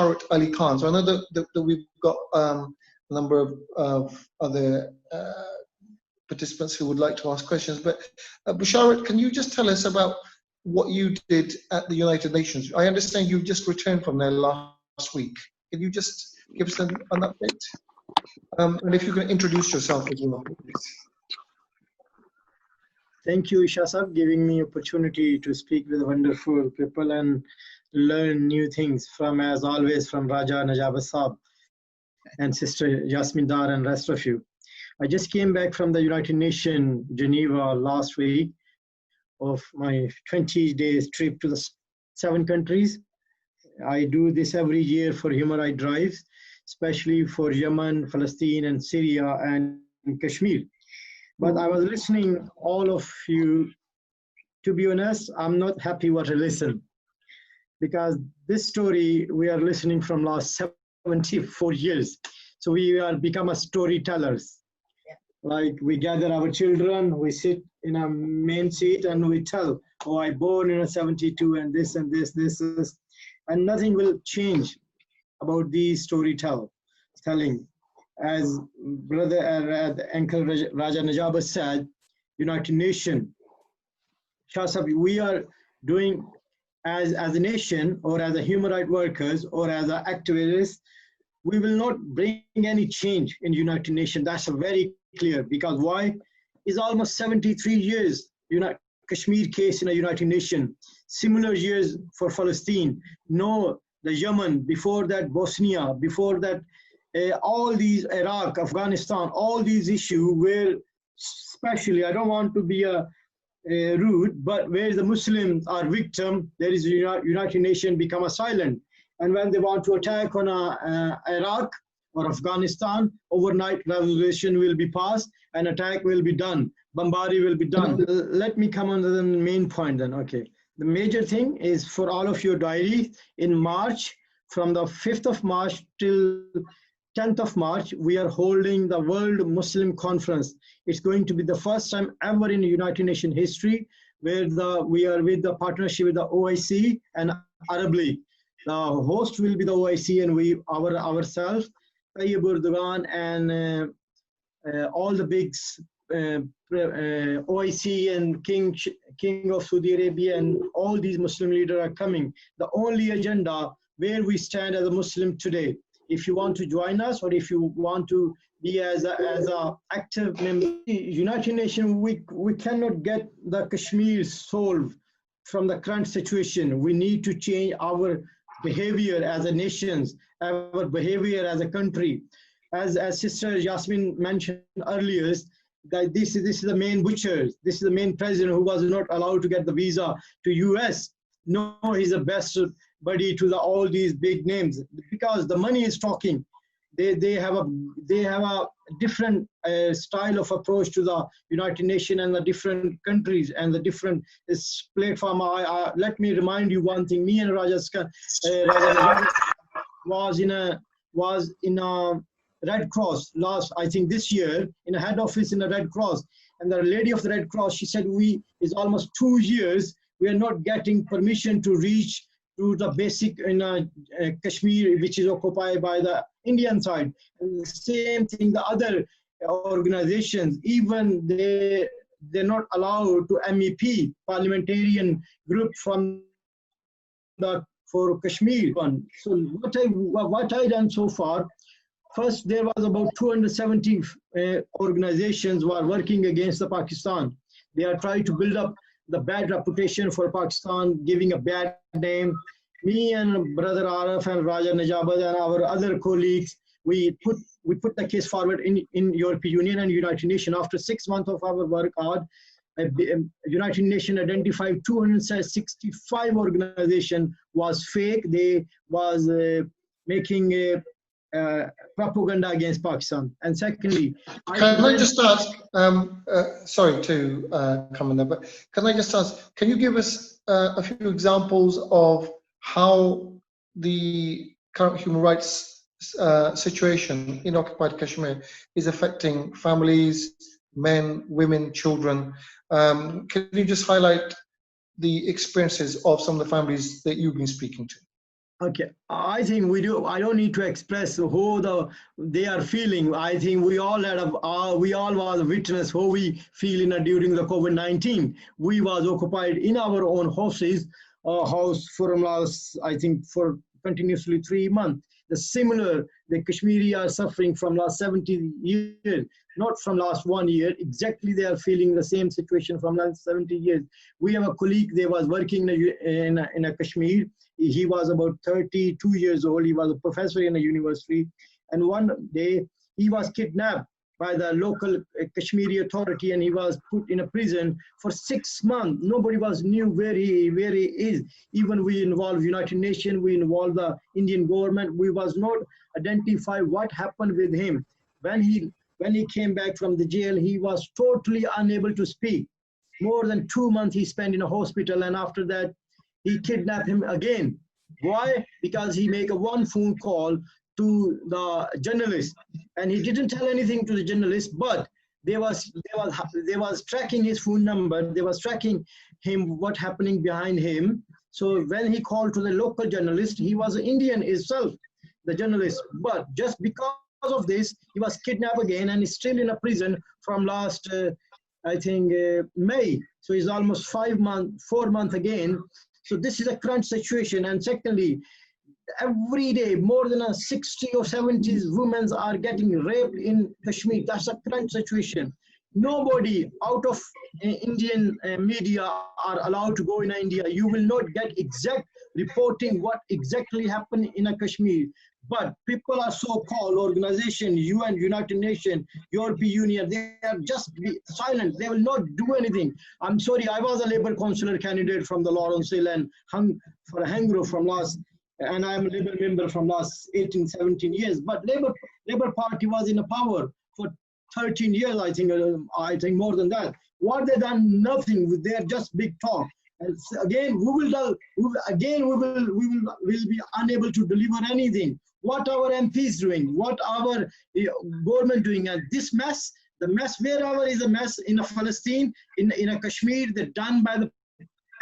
Basharat Ali Khan. So I know that we've got a number of other participants who would like to ask questions. But Basharat, can you just tell us about what you did at the United Nations? I understand you just returned from there last week. Can you just give us an update? And if you can introduce yourself as well, please. Thank you, Isha Sahab, giving me opportunity to speak with wonderful people and learn new things from, as always, from Raja Najaba Sahab and Sister Yasmin Dar and rest of you. I just came back from the United Nations, Geneva, last week of my 20 days trip to the 7 countries. I do this every year for human rights drives, especially for Yemen, Palestine, and Syria and Kashmir. But I was listening all of you. To be honest, I'm not happy what I listen, because this story we are listening from last 74 years. So we are become a storytellers. Like we gather our children, we sit in a main seat and we tell, oh, I born in a 72 and this, and nothing will change about these storytelling. As brother Uncle Raja Najaba said, United Nations, we are doing as a nation or as a human rights workers or as an activists, we will not bring any change in United Nations. That's very clear, because why? It's almost 73 years, Kashmir case in the United Nations, similar years for Palestine, no, the Yemen, before that Bosnia, before that all these Iraq, Afghanistan, all these issues where, especially, I don't want to be rude, but where the Muslims are victim, there is United Nations become a silent. And when they want to attack on Iraq or Afghanistan, overnight resolution will be passed and attack will be done. Bombardment will be done. Let me come on to the main point then. Okay. The major thing is for all of your diaries in March, from the 5th of March till 10th of March, we are holding the World Muslim Conference. It's going to be the first time ever in United Nations history where we are with the partnership with the OIC and Arab League. The host will be the OIC and we ourselves, Tayyip Erdogan and all the big OIC and King of Saudi Arabia and all these Muslim leaders are coming. The only agenda where we stand as a Muslim today. If you want to join us or if you want to be as a active member, United Nations, we cannot get the Kashmir solved from the current situation. We need to change our behavior as a nation, our behavior as a country. As Sister Yasmin mentioned earlier, that this is the main butcher, this is the main president who was not allowed to get the visa to US. No, he's the best buddy to all these big names, because the money is talking. They have a different style of approach to the United Nations and the different countries and the different platform. Let me remind you one thing. Me and Raja was in a Red Cross last, I think this year, in a head office in a Red Cross, and the lady of the Red Cross, she said it's almost 2 years we are not getting permission to reach to the basic in Kashmir, which is occupied by the Indian side. And the same thing, the other organizations, even they're not allowed to MEP, parliamentarian group from for Kashmir. So what I done so far, first there was about 270 organizations who are working against the Pakistan. They are trying to build up the bad reputation for Pakistan, giving a bad name. Me and Brother Arif and Raja Najaba and our other colleagues, we put the case forward in European Union and United Nations. After 6 months of our work hard, United Nations identified 265 organizations was fake. They was making propaganda against Pakistan. And secondly, can I just ask, sorry to come in there, but can I just ask, can you give us a few examples of how the current human rights situation in occupied Kashmir is affecting families, men, women, children? Can you just highlight the experiences of some of the families that you've been speaking to? Okay, I think we do. I don't need to express how they are feeling. I think we all we all was witness how we feel during the COVID-19. We was occupied in our own houses, house for last, I think, for continuously 3 months. The similar, the Kashmiri are suffering from last 70 years, not from last 1 year. Exactly, they are feeling the same situation from last 70 years. We have a colleague. They was working in a Kashmir. He was about 32 years old. He was a professor in a university. And one day he was kidnapped by the local Kashmiri authority, and he was put in a prison for 6 months. Nobody was knew where he is. Even we involved United Nations, we involved the Indian government. We was not identify what happened with him. When he came back from the jail, he was totally unable to speak. More than 2 months he spent in a hospital, and after that, he kidnapped him again. Why? Because he made one phone call to the journalist, and he didn't tell anything to the journalist, but they was tracking his phone number. They was tracking him, what happening behind him. So when he called to the local journalist, he was Indian himself, the journalist. But just because of this, he was kidnapped again, and is still in a prison from last, I think, May. So he's almost 4 months again. So this is a current situation. And secondly, every day more than 60 or 70 women are getting raped in Kashmir. That's a current situation. Nobody out of Indian media are allowed to go in India. You will not get exact reporting what exactly happened in Kashmir. But people are so-called organization, UN, United Nations, European Union, they are just silent. They will not do anything. I'm sorry, I was a Labour councillor candidate from the Lawrence Hill and for Hangro from last, and I'm a Labour member from last 18, 17 years. But Labour Party was in power for 13 years, I think more than that. What they done? Nothing. They're just big talk. And again, we will be unable to deliver anything. What our MPs doing? What our government doing? And this mess, the mess wherever is a mess in Palestine, in a Kashmir, they're done by the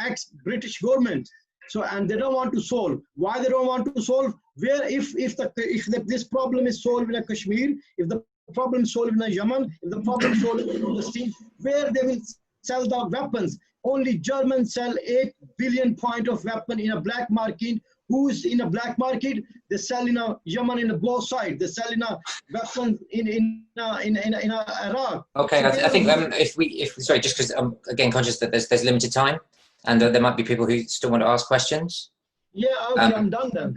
ex-British government. So, and they don't want to solve. Why they don't want to solve? Where if this problem is solved in Kashmir, if the problem is solved in Yemen, if the problem is solved in Palestine, where they will sell the weapons? Only Germans sell 8 billion point of weapon in a black market. Who's in a black market? They sell in a Yemen in both sides. They sell in a weapons in Iraq. Okay, so I think sorry, just because I'm again conscious that there's limited time, and there might be people who still want to ask questions. Yeah, okay, I'm done then.